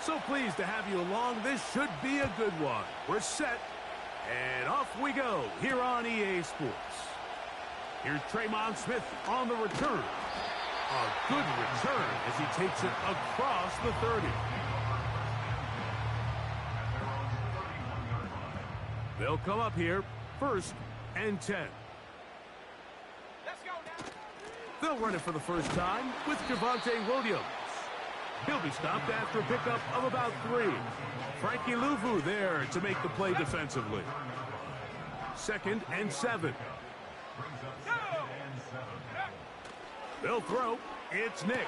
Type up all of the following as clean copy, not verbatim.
So pleased to have you along. This should be a good one. We're set, and off we go here on EA Sports. Here's Traymon Smith on the return. A good return as he takes it across the 30. They'll come up here, 1st and 10. Let's go now. They'll run it for the first time with Javonte Williams. He'll be stopped after a pickup of about 3. Frankie Luvu there to make the play defensively. 2nd and 7. They'll throw. It's Nix.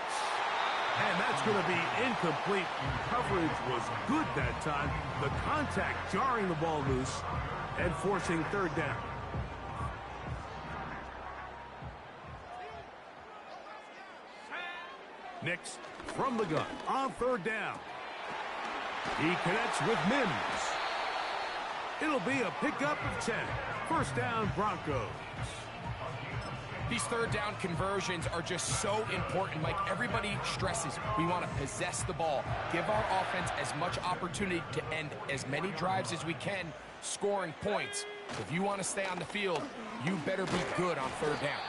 And that's going to be incomplete. Coverage was good that time. The contact jarring the ball loose and forcing 3rd down. Nix from the gun on 3rd down. He connects with Mims. It'll be a pickup of 10. 1st down, Broncos. These 3rd down conversions are just so important. Like everybody stresses, we want to possess the ball, give our offense as much opportunity to end as many drives as we can, scoring points. If you want to stay on the field, you better be good on 3rd down.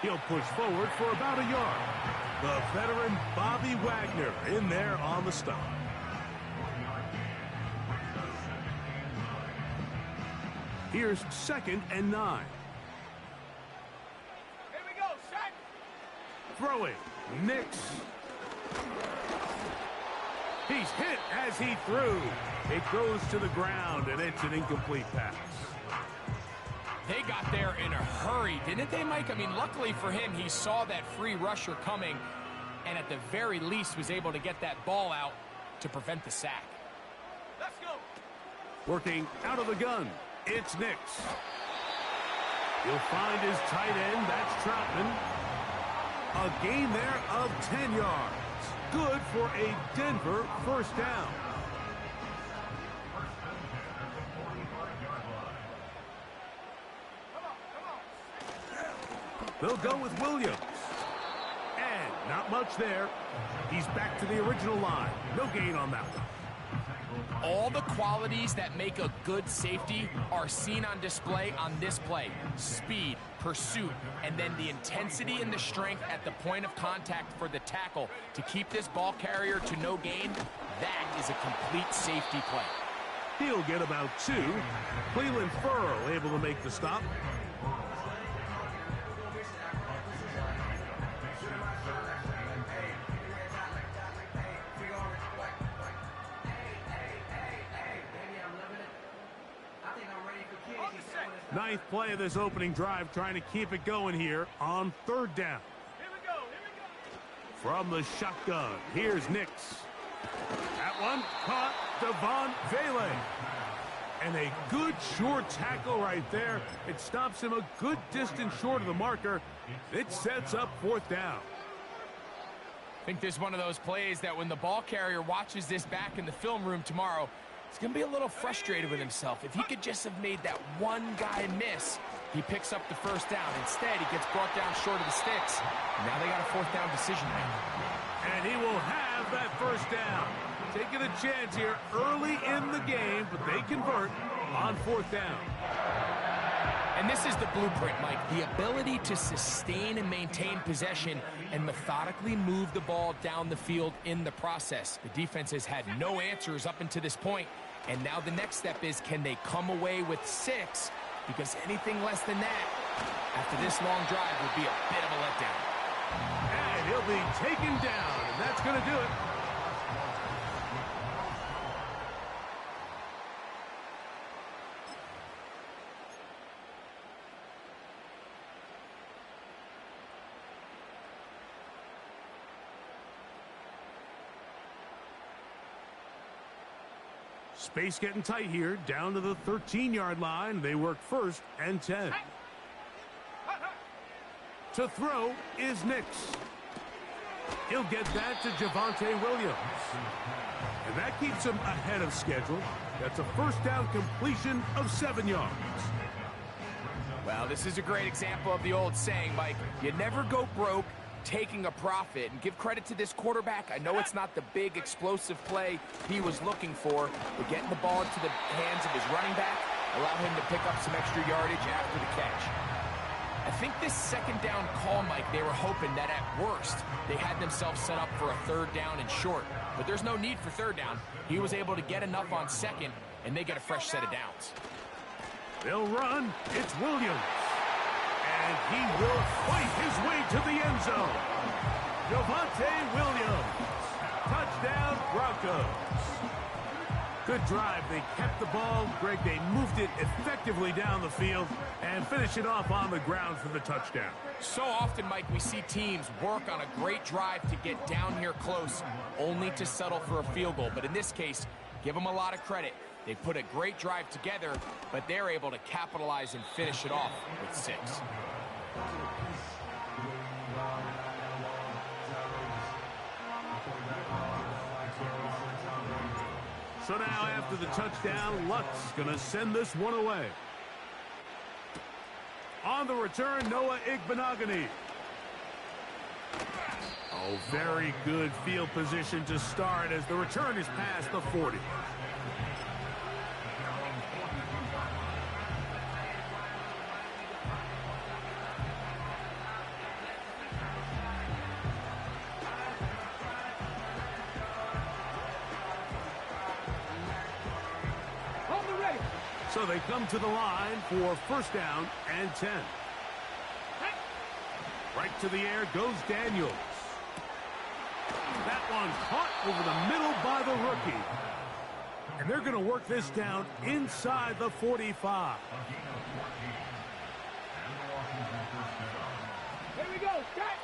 He'll push forward for about a yard. The veteran Bobby Wagner in there on the stop. Here's 2nd and 9. Throwing, Nix. He's hit as he threw. It goes to the ground, and it's an incomplete pass. They got there in a hurry, didn't they, Mike? I mean, luckily for him, he saw that free rusher coming, and at the very least was able to get that ball out to prevent the sack. Let's go. Working out of the gun, it's Nix. He'll find his tight end, that's Troutman. A gain there of 10 yards. Good for a Denver 1st down. They'll go with Williams. And not much there. He's back to the original line. No gain on that one. All the qualities that make a good safety are seen on display on this play. Speed, pursuit, and then the intensity and the strength at the point of contact for the tackle to keep this ball carrier to no gain. That is a complete safety play. He'll get about 2. Cleveland Furl able to make the stop. Ninth play of this opening drive, trying to keep it going here on 3rd down. Here we go. From the shotgun, here's Nix. That one caught Devon Vele. And a good short tackle right there. It stops him a good distance short of the marker. It sets up 4th down. I think this is one of those plays that when the ball carrier watches this back in the film room tomorrow, he's going to be a little frustrated with himself. If he could just have made that one guy miss, he picks up the 1st down. Instead, he gets brought down short of the sticks. Now they got a 4th down decision maker. And he will have that 1st down. Taking a chance here early in the game, but they convert on 4th down. And this is the blueprint, Mike. The ability to sustain and maintain possession and methodically move the ball down the field in the process. The defense has had no answers up until this point, and now the next step is, can they come away with 6? Because anything less than that, after this long drive, would be a bit of a letdown. And he'll be taken down, and that's going to do it. Space getting tight here, down to the 13-yard line. They work 1st and 10. To throw is Nix. He'll get that to Javonte Williams. And that keeps him ahead of schedule. That's a 1st down completion of 7 yards. Well, this is a great example of the old saying, Mike. You never go broke taking a profit. And give credit to this quarterback. I know it's not the big explosive play he was looking for, but getting the ball into the hands of his running back allowed him to pick up some extra yardage after the catch. I think this second down call, Mike, they were hoping that at worst they had themselves set up for a third down and short. But there's no need for third down. He was able to get enough on second, and they get a fresh set of downs. They'll run. It's Williams. And he will fight his way to the end zone. Javonte Williams. Touchdown, Broncos. Good drive. They kept the ball. Greg, they moved it effectively down the field and finished it off on the ground for the touchdown. So often, Mike, we see teams work on a great drive to get down here close, only to settle for a field goal. But in this case, give them a lot of credit. They put a great drive together, but they're able to capitalize and finish it off with 6. So now after the touchdown, Luck's going to send this one away. On the return, Noah Igbenogany. Oh, very good field position to start as the return is past the 40. So they come to the line for first down and 10. Right to the air goes Daniels. That one caught over the middle by the rookie. And they're going to work this down inside the 45. Here we go, Scott.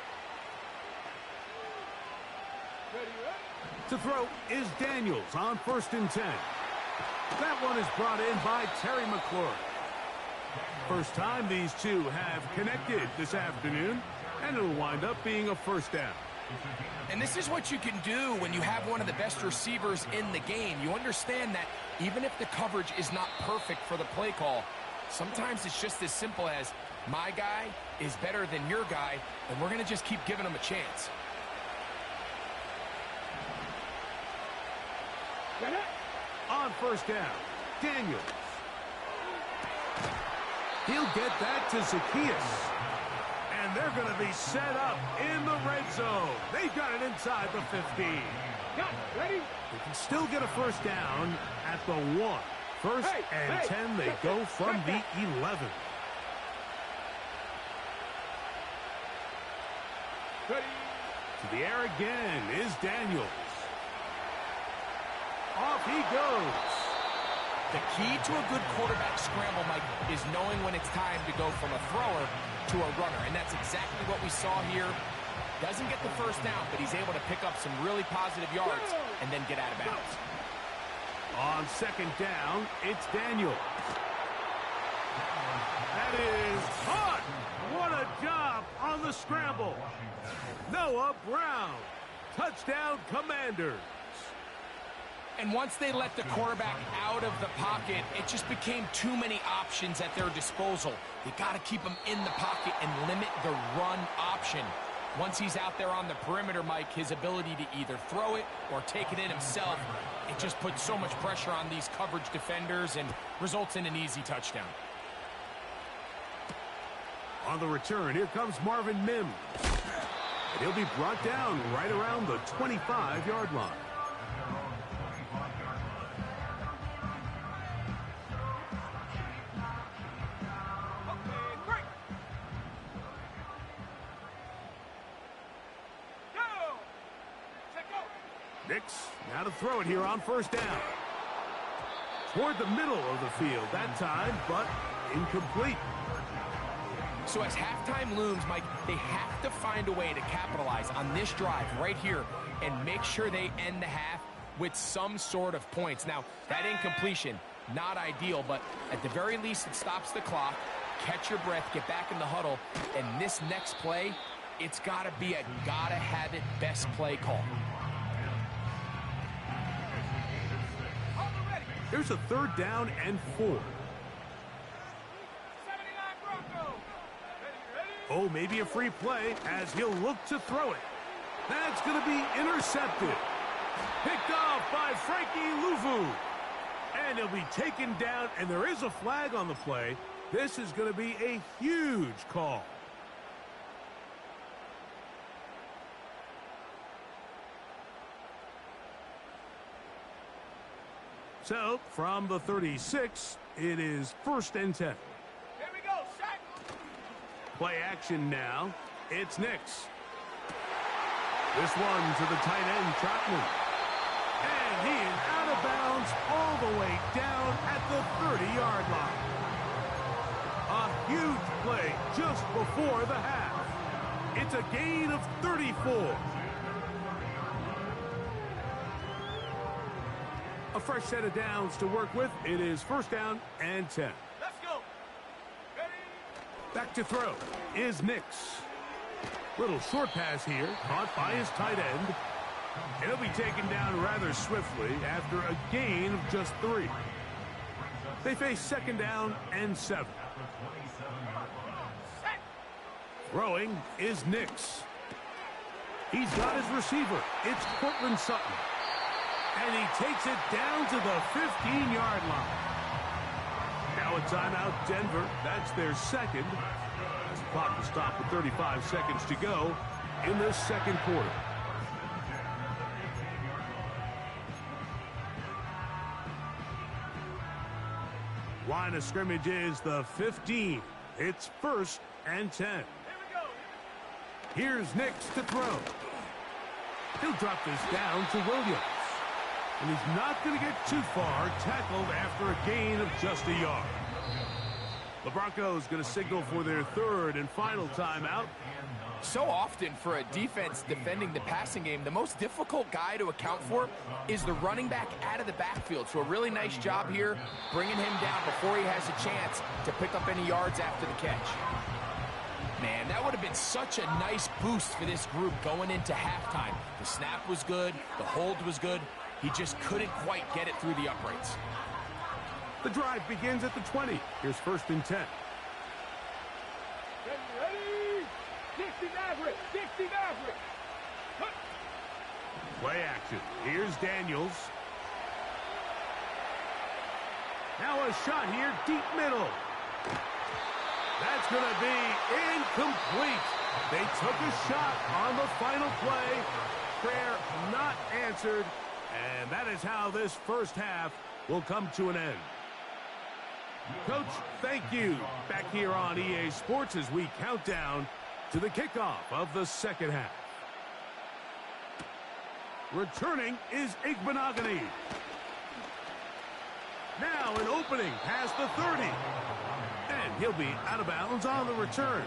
Ready, ready? To throw is Daniels on first and 10. That one is brought in by Terry McLaurin. First time these two have connected this afternoon, and it'll wind up being a first down. And this is what you can do when you have one of the best receivers in the game. You understand that even if the coverage is not perfect for the play call, sometimes it's just as simple as my guy is better than your guy, and we're going to just keep giving him a chance. On first down, Daniels. He'll get that to Zacchaeus. And they're going to be set up in the red zone. They've got it inside the 15. Ready? They can still get a first down at the 1. First and 10, they go from the 11. Ready? To the air again is Daniels. Off he goes. The key to a good quarterback scramble, Mike, is knowing when it's time to go from a thrower to a runner. And that's exactly what we saw here. Doesn't get the first down, but he's able to pick up some really positive yards and then get out of bounds. On second down, it's Daniels. That is caught. What a job on the scramble. Noah Brown. Touchdown, Commanders. And once they let the quarterback out of the pocket, it just became too many options at their disposal. They got to keep him in the pocket and limit the run option. Once he's out there on the perimeter, Mike, his ability to either throw it or take it in himself, it just puts so much pressure on these coverage defenders and results in an easy touchdown. On the return, here comes Marvin Mims. And he'll be brought down right around the 25-yard line. Nix, now to throw it here on first down. Toward the middle of the field that time, but incomplete. So as halftime looms, Mike, they have to find a way to capitalize on this drive right here and make sure they end the half with some sort of points. Now, that incompletion, not ideal, but at the very least, it stops the clock. Catch your breath, get back in the huddle, and this next play, it's got to be a gotta-have-it best play call. Here's a third down and 4. 79 Broncos. Ready, ready? Oh, maybe a free play as he'll look to throw it. That's going to be intercepted. Picked off by Frankie Luvu. And he'll be taken down, and there is a flag on the play. This is going to be a huge call. So, from the 36, it is 1st and 10. Here we go, shot. Play action now. It's Nix. This one to the tight end, Trotman. And he is out of bounds all the way down at the 30-yard line. A huge play just before the half. It's a gain of 34. A fresh set of downs to work with. It is 1st down and 10. Let's go. Ready? Back to throw is Nix. Little short pass here, caught by his tight end. And he'll be taken down rather swiftly after a gain of just 3. They face 2nd down and 7. Throwing is Nix. He's got his receiver. It's Cortland Sutton. And he takes it down to the 15-yard line. Now a timeout, Denver. That's their second. As the clock will stop with 35 seconds to go in the 2nd quarter. Line of scrimmage is the 15. It's 1st and 10. Here we go. Here's Nix to throw. He'll drop this down to Williams. And he's not going to get too far, tackled after a gain of just a yard. The Broncos going to signal for their 3rd and final timeout. So often for a defense defending the passing game, the most difficult guy to account for is the running back out of the backfield. So a really nice job here, bringing him down before he has a chance to pick up any yards after the catch. Man, that would have been such a nice boost for this group going into halftime. The snap was good, the hold was good. He just couldn't quite get it through the uprights. The drive begins at the 20. Here's 1st and 10. Ready? 60 Maverick. 60 Maverick. Play action. Here's Daniels. Now a shot here, deep middle. That's going to be incomplete. They took a shot on the final play. Prayer not answered. And that is how this 1st half will come to an end. Coach, thank you. Back here on EA Sports as we count down to the kickoff of the 2nd half. Returning is Igbenogany. Now an opening past the 30. And he'll be out of bounds on the return.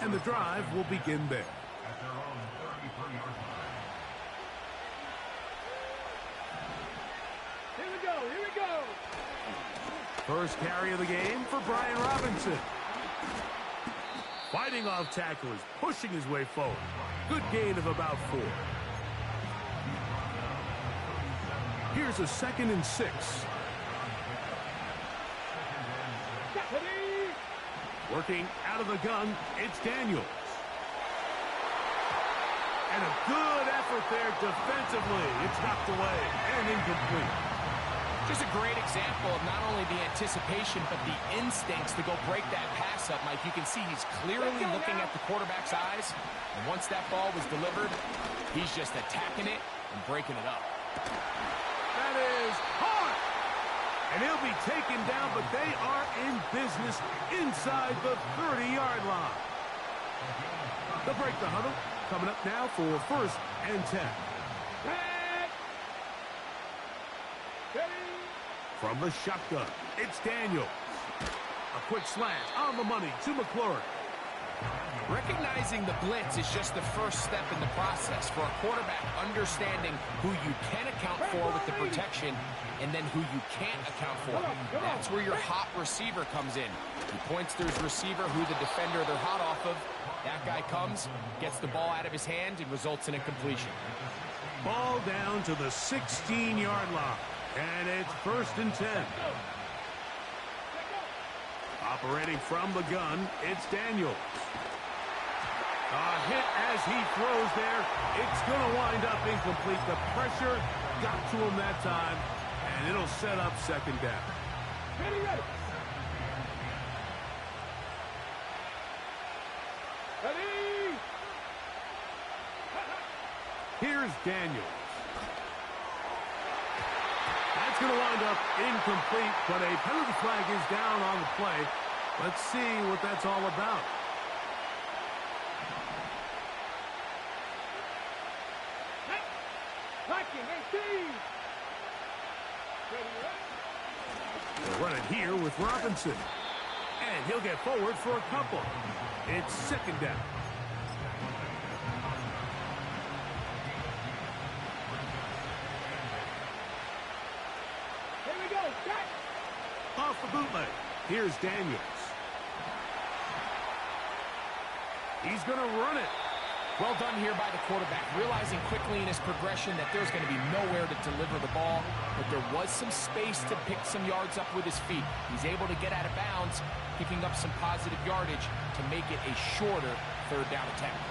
And the drive will begin there. Here we go. Here we go. First carry of the game for Brian Robinson. Fighting off tacklers, pushing his way forward. Good gain of about 4. Here's a 2nd and 6. Working out of the gun, it's Daniels. And a good effort there defensively. It's knocked away and incomplete. Just a great example of not only the anticipation, but the instincts to go break that pass up, Mike. You can see he's clearly looking at the quarterback's eyes. And once that ball was delivered, he's just attacking it and breaking it up. That is hard. And he'll be taken down, but they are in business inside the 30-yard line. They'll break the huddle. Coming up now for 1st and 10. From the shotgun, it's Daniels. A quick slant on the money to McLaurin. Recognizing the blitz is just the first step in the process for a quarterback understanding who you can account for with the protection and then who you can't account for. That's where your hot receiver comes in. He points to his receiver, who the defender they're hot off of. That guy comes, gets the ball out of his hand, and results in a completion. Ball down to the 16-yard line. And it's 1st and 10. Operating from the gun, it's Daniels. Hit as he throws there. It's going to wind up incomplete. The pressure got to him that time, and it'll set up second down. Ready, ready. Ready. Here's Daniels. That's going to wind up incomplete, but a penalty flag is down on the play. Let's see what that's all about. They'll run it here with Robinson. And he'll get forward for a couple. It's second down. Here we go. Cut. Off the bootleg. Here's Daniels. He's going to run it. Well done here by the quarterback, realizing quickly in his progression that there's going to be nowhere to deliver the ball, but there was some space to pick some yards up with his feet. He's able to get out of bounds, picking up some positive yardage to make it a shorter third down attempt.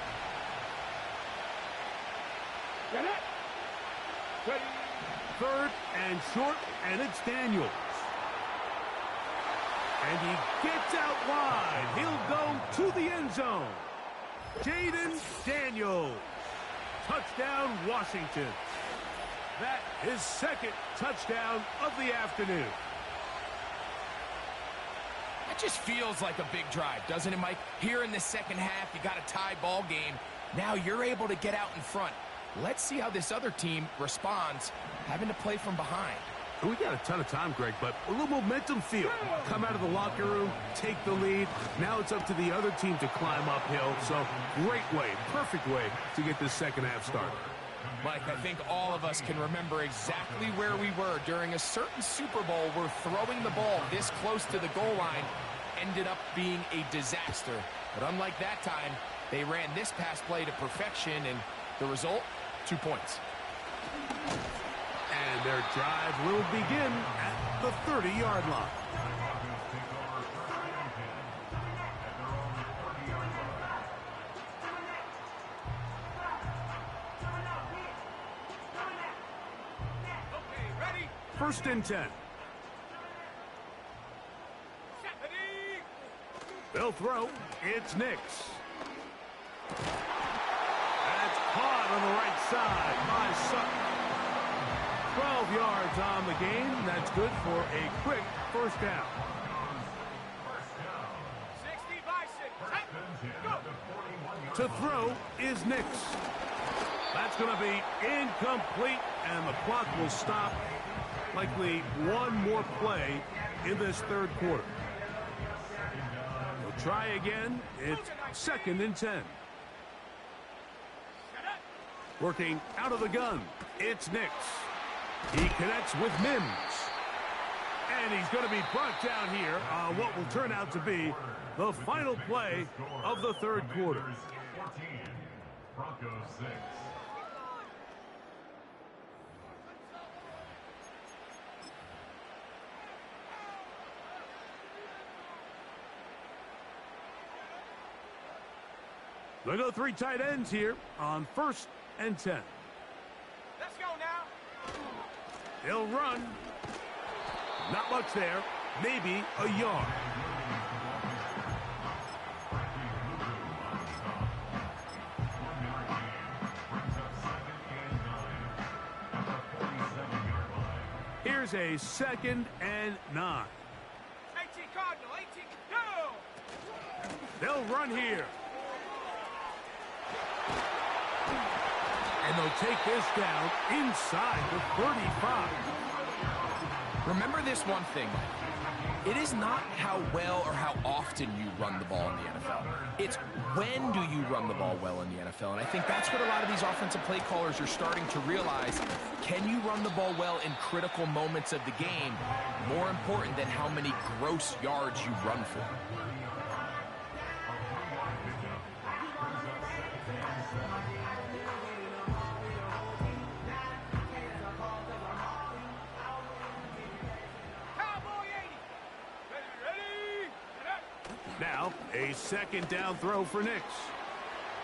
Third and short, and it's Daniels. And he gets out wide. He'll go to the end zone. Jaden Daniels. Touchdown, Washington. That is second touchdown of the afternoon. That just feels like a big drive, doesn't it, Mike? Here in the second half, you got a tie ball game. Now you're able to get out in front. Let's see how this other team responds, having to play from behind. We got a ton of time, Greg, but a little momentum feel. Come out of the locker room, take the lead. Now it's up to the other team to climb uphill. So great way, perfect way to get this second half started. Mike, I think all of us can remember exactly where we were during a certain Super Bowl where throwing the ball this close to the goal line ended up being a disaster. But unlike that time, they ran this pass play to perfection, and the result, 2 points. And their drive will begin at the 30-yard line. Okay, ready. First and 10. Ready. They'll throw. It's Nix. That's caught on the right side by Sutton. 12 yards on the game. That's good for a quick first down. 60 by 6. Go. To throw is Nix. That's going to be incomplete, and the clock will stop. Likely one more play in this third quarter. They'll try again. It's second and 10. Working out of the gun. It's Nix. He connects with Mims. And he's going to be brought down here on what will turn out to be the final play of the third quarter. Broncos 6. They go three tight ends here on first and 10. Let's go now. He'll run. Not much there. Maybe a yard. Here's a second and 9. 18 Cardinal, 18, go! They'll run here. And they'll take this down inside the 35. Remember this one thing. It is not how well or how often you run the ball in the NFL. It's when do you run the ball well in the NFL. And I think that's what a lot of these offensive play callers are starting to realize. Can you run the ball well in critical moments of the game? More important than how many gross yards you run for. Now, a second down throw for Nix.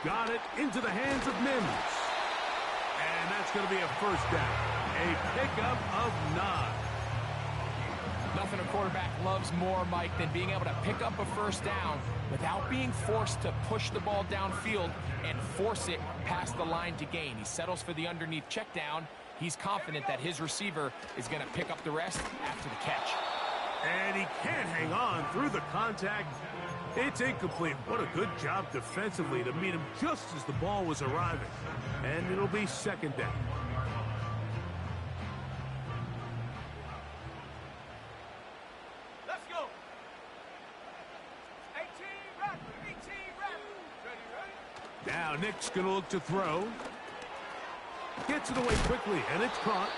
got it into the hands of Mims. And that's going to be a first down. A pickup of 9. Nothing a quarterback loves more, Mike, than being able to pick up a first down without being forced to push the ball downfield and force it past the line to gain. He settles for the underneath check down. He's confident that his receiver is going to pick up the rest after the catch. And he can't hang on through the contact. It's incomplete. What a good job defensively to meet him just as the ball was arriving. And it'll be second down. Let's go. 18 Raptors. 18 Raptors. Ready? Now Nick's going to look to throw. Gets it away quickly, and it's caught.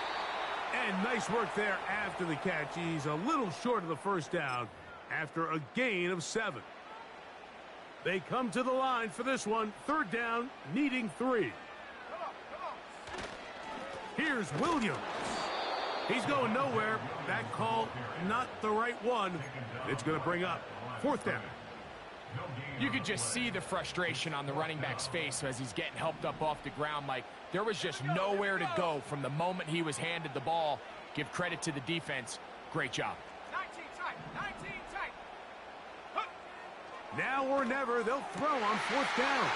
And nice work there after the catch. He's a little short of the first down after a gain of 7. They come to the line for this one. Third down, needing 3. Here's Williams. He's going nowhere. That call, not the right one. It's going to bring up 4th down. You could just see the frustration on the running back's face as he's getting helped up off the ground, Mike. There was just nowhere to go from the moment he was handed the ball. Give credit to the defense. Great job. 19 tight. 19 tight. Now or never, they'll throw on 4th down.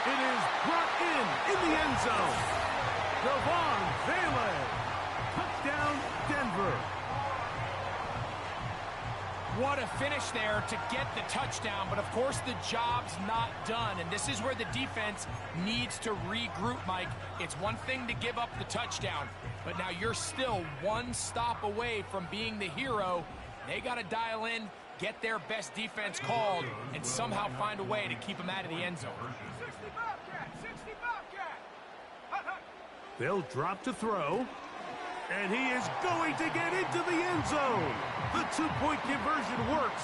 It is brought in the end zone. Devon Bailey. Touchdown, Denver. What a finish there to get the touchdown, but of course the job's not done, and this is where the defense needs to regroup, Mike. It's one thing to give up the touchdown, but now you're still one stop away from being the hero. They got to dial in, get their best defense called, and somehow find a way to keep them out of the end zone. 60 Bobcat. 60 Bobcat. They'll drop to throw. And he is going to get into the end zone. The 2-point conversion works.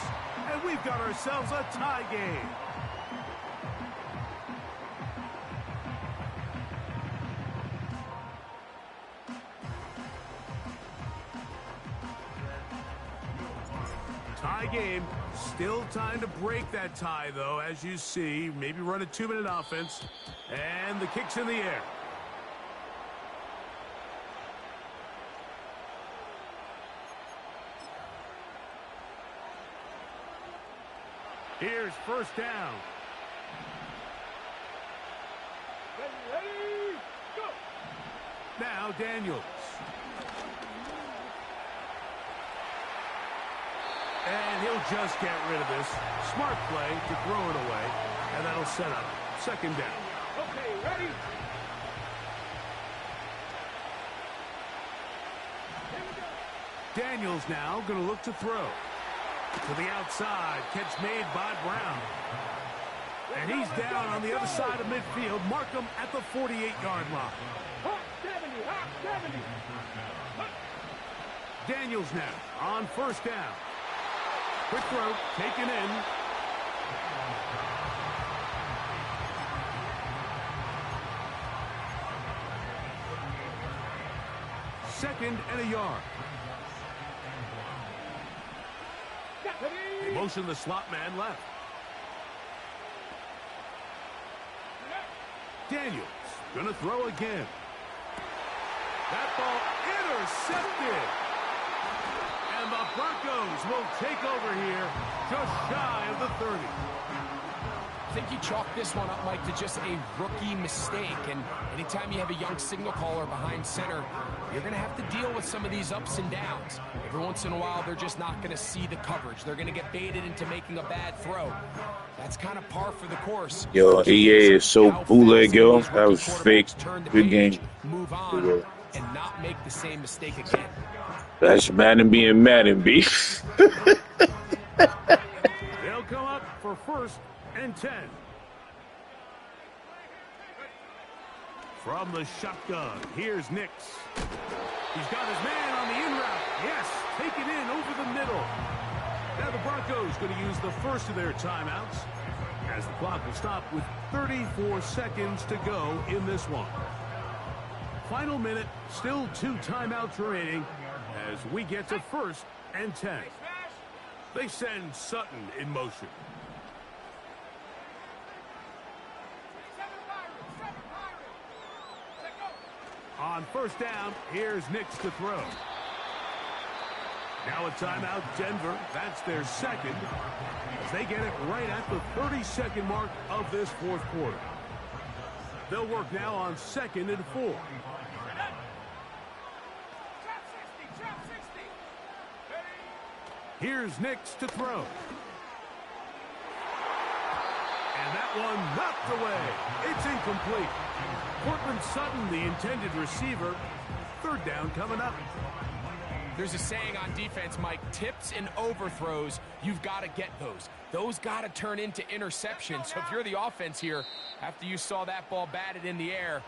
And we've got ourselves a tie game. Tie game. Still time to break that tie, though, as you see. Maybe run a 2-minute offense. And the kick's in the air. Here's first down. Ready, go. Now Daniels. And he'll just get rid of this. Smart play to throw it away. And that'll set up second down. Okay, ready? Here we go. Daniels now going to look to throw. To the outside. Catch made by Brown. And he's down on the other side of midfield. Mark him at the 48-yard line. Hot 70, hot 70. Daniels now on first down. Quick throw, taken in. Second and a yard. They motion the slot man left. Daniels gonna throw again. That ball intercepted. And the Broncos will take over here just shy of the 30. I think you chalk this one up, Mike, to just a rookie mistake. And anytime you have a young signal caller behind center, you're going to have to deal with some of these ups and downs. Every once in a while, they're just not going to see the coverage. They're going to get baited into making a bad throw. That's kind of par for the course. Yo, EA is so bootleg, yo. That was fake. Good game. Move on and not make the same mistake again. That's Madden being Madden, B. They'll come up for first and 10. From the shotgun, here's Nix. He's got his man on the in route. Yes, take it in over the middle. Now the Broncos going to use the first of their timeouts as the clock will stop with 34 seconds to go in this one. Final minute, still 2 timeouts remaining as we get to first and 10. They send Sutton in motion. On first down, here's Nix to throw. Now a timeout, Denver. That's their second, as they get it right at the 30-second mark of this fourth quarter. They'll work now on 2nd and 4. Here's Nix to throw. And that one knocked away. It's incomplete. Cortland Sutton, the intended receiver. Third down coming up. There's a saying on defense, Mike, tips and overthrows, you've got to get those. Those got to turn into interceptions. So if you're the offense here, after you saw that ball batted in the air,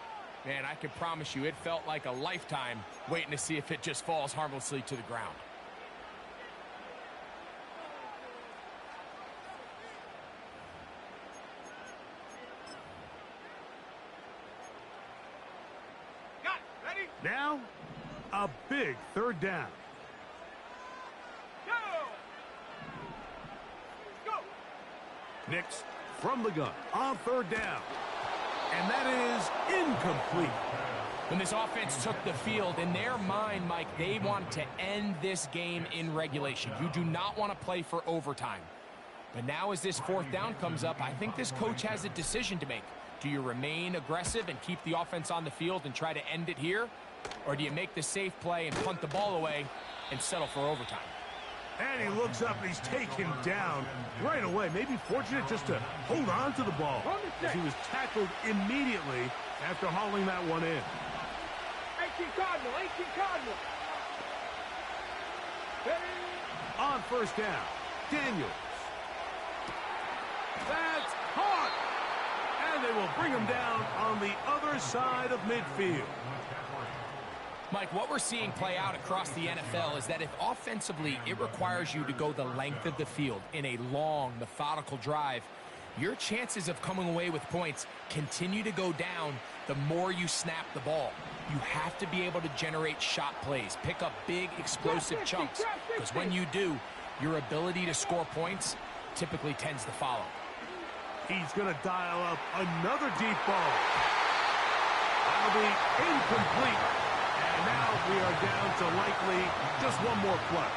man, I can promise you it felt like a lifetime waiting to see if it just falls harmlessly to the ground. Now, a big third down. Go! Nix from the gun on third down. And that is incomplete. When this offense took the field, in their mind, Mike, they want to end this game in regulation. You do not want to play for overtime. But now as this fourth down comes up, I think this coach has a decision to make. Do you remain aggressive and keep the offense on the field and try to end it here? Or do you make the safe play and punt the ball away and settle for overtime? And he looks up and he's taken down right away. Maybe fortunate just to hold on to the ball, as he was tackled immediately after hauling that one in. 18 Cardinal, 18 Cardinal. On first down, Daniels. That's caught. And they will bring him down on the other side of midfield. Mike, what we're seeing play out across the NFL is that if offensively it requires you to go the length of the field in a long, methodical drive, your chances of coming away with points continue to go down the more you snap the ball. You have to be able to generate shot plays, pick up big, explosive chunks, because when you do, your ability to score points typically tends to follow. He's going to dial up another deep ball. That'll be incomplete. And now we are down to likely just one more play.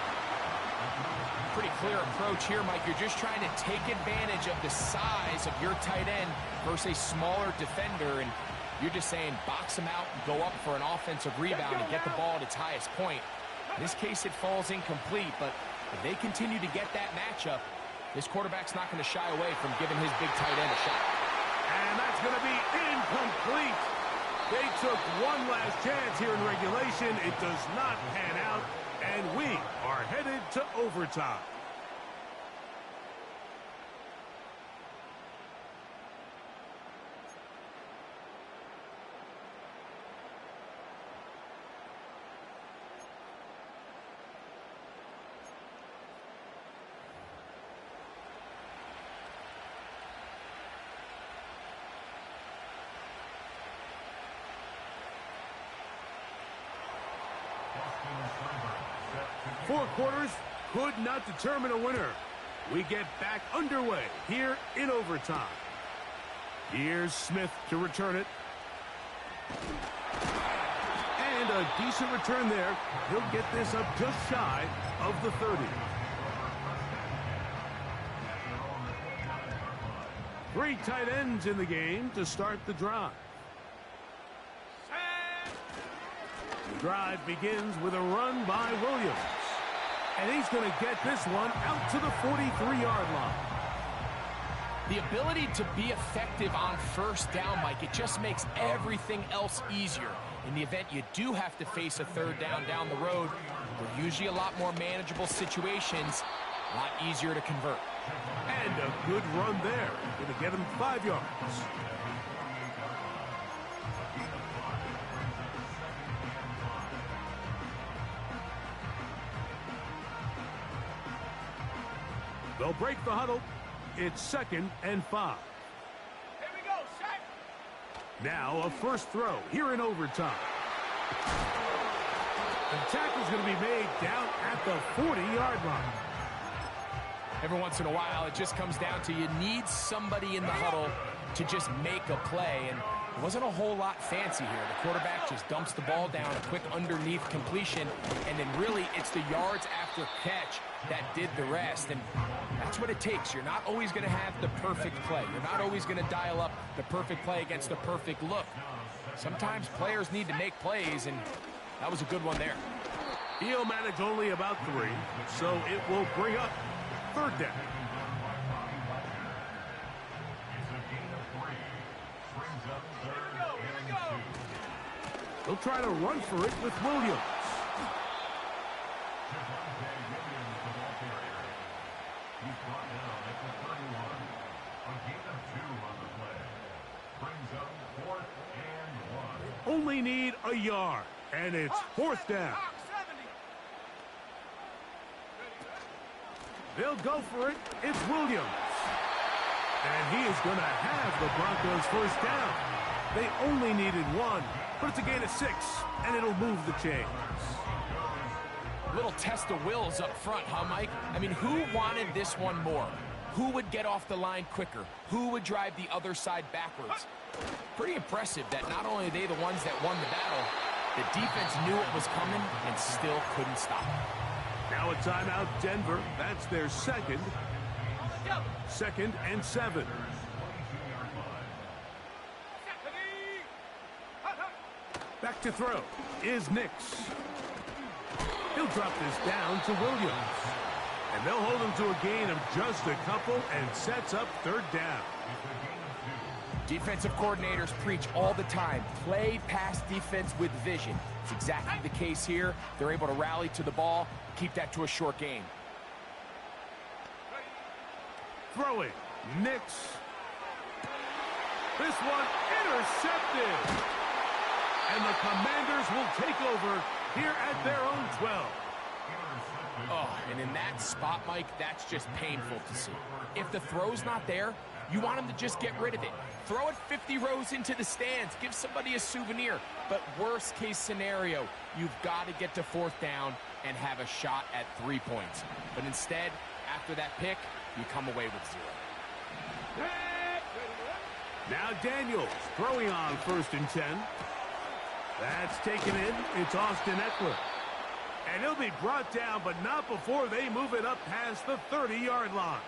Pretty clear approach here, Mike. You're just trying to take advantage of the size of your tight end versus a smaller defender, and you're just saying box him out and go up for an offensive rebound and get the ball at its highest point. In this case, it falls incomplete, but if they continue to get that matchup, this quarterback's not going to shy away from giving his big tight end a shot. And that's going to be incomplete. They took one last chance here in regulation. It does not pan out, and we are headed to overtime. Four quarters could not determine a winner. We get back underway here in overtime. Here's Smith to return it. And a decent return there. He'll get this up just shy of the 30. Three tight ends in the game to start the drive. The drive begins with a run by Williams. And he's going to get this one out to the 43-yard line. The ability to be effective on first down, Mike, it just makes everything else easier. In the event you do have to face a third down the road, they're usually a lot more manageable situations, a lot easier to convert. And a good run there. Going to get him 5 yards. They'll break the huddle. It's 2nd and 5. Here we go, set. Now a first throw here in overtime. The tackle's going to be made down at the 40-yard line. Every once in a while, it just comes down to you need somebody in the huddle to just make a play. And It wasn't a whole lot fancy here. The quarterback just dumps the ball down, a quick underneath completion, and then really it's the yards after catch that did the rest. And that's what it takes. You're not always going to have the perfect play. You're not always going to dial up the perfect play against the perfect look. Sometimes players need to make plays, and that was a good one there. He'll manage only about 3, so it will bring up 3rd down. He'll try to run for it with Williams. Only need a yard, and it's 4th down. They'll go for it. It's Williams. And he is going to have the Broncos 1st down. They only needed 1, but it's a gain of 6, and it'll move the chains. Little test of wills up front, huh, Mike? I mean, who wanted this one more? Who would get off the line quicker? Who would drive the other side backwards? Pretty impressive that not only are they the ones that won the battle, the defense knew it was coming and still couldn't stop it. Now a timeout, Denver. That's their 2nd. 2nd and 7. Back to throw is Nix. He'll drop this down to Williams. And they'll hold him to a gain of just a couple and sets up 3rd down. Defensive coordinators preach all the time, play pass defense with vision. It's exactly the case here. They're able to rally to the ball, keep that to a short game. Throwing, Nix. This one intercepted. And the Commanders will take over here at their own 12. Oh, and in that spot, Mike, that's just painful to see. If the throw's not there, you want him to just get rid of it. Throw it 50 rows into the stands. Give somebody a souvenir. But worst case scenario, you've got to get to 4th down and have a shot at 3 points. But instead, after that pick, you come away with 0. Now Daniels throwing on 1st and 10. That's taken in. It's Austin Eckler. And he'll be brought down, but not before they move it up past the 30-yard line.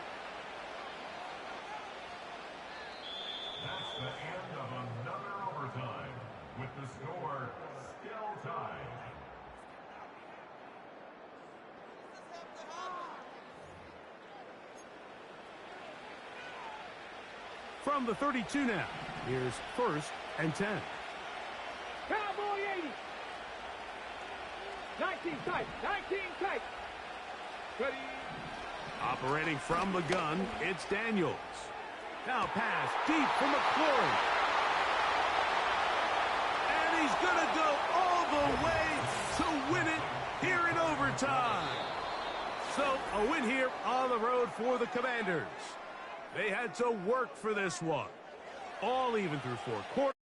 That's the end of another overtime, with the score still tied. From the 32 now, here's 1st and 10. Cowboy 80. 19 tight. 19 tight. Ready. Operating from the gun, it's Daniels. Now pass deep for McLaurin. And he's going to go all the way to win it here in overtime. So a win here on the road for the Commanders. They had to work for this one. All even through 4 quarters.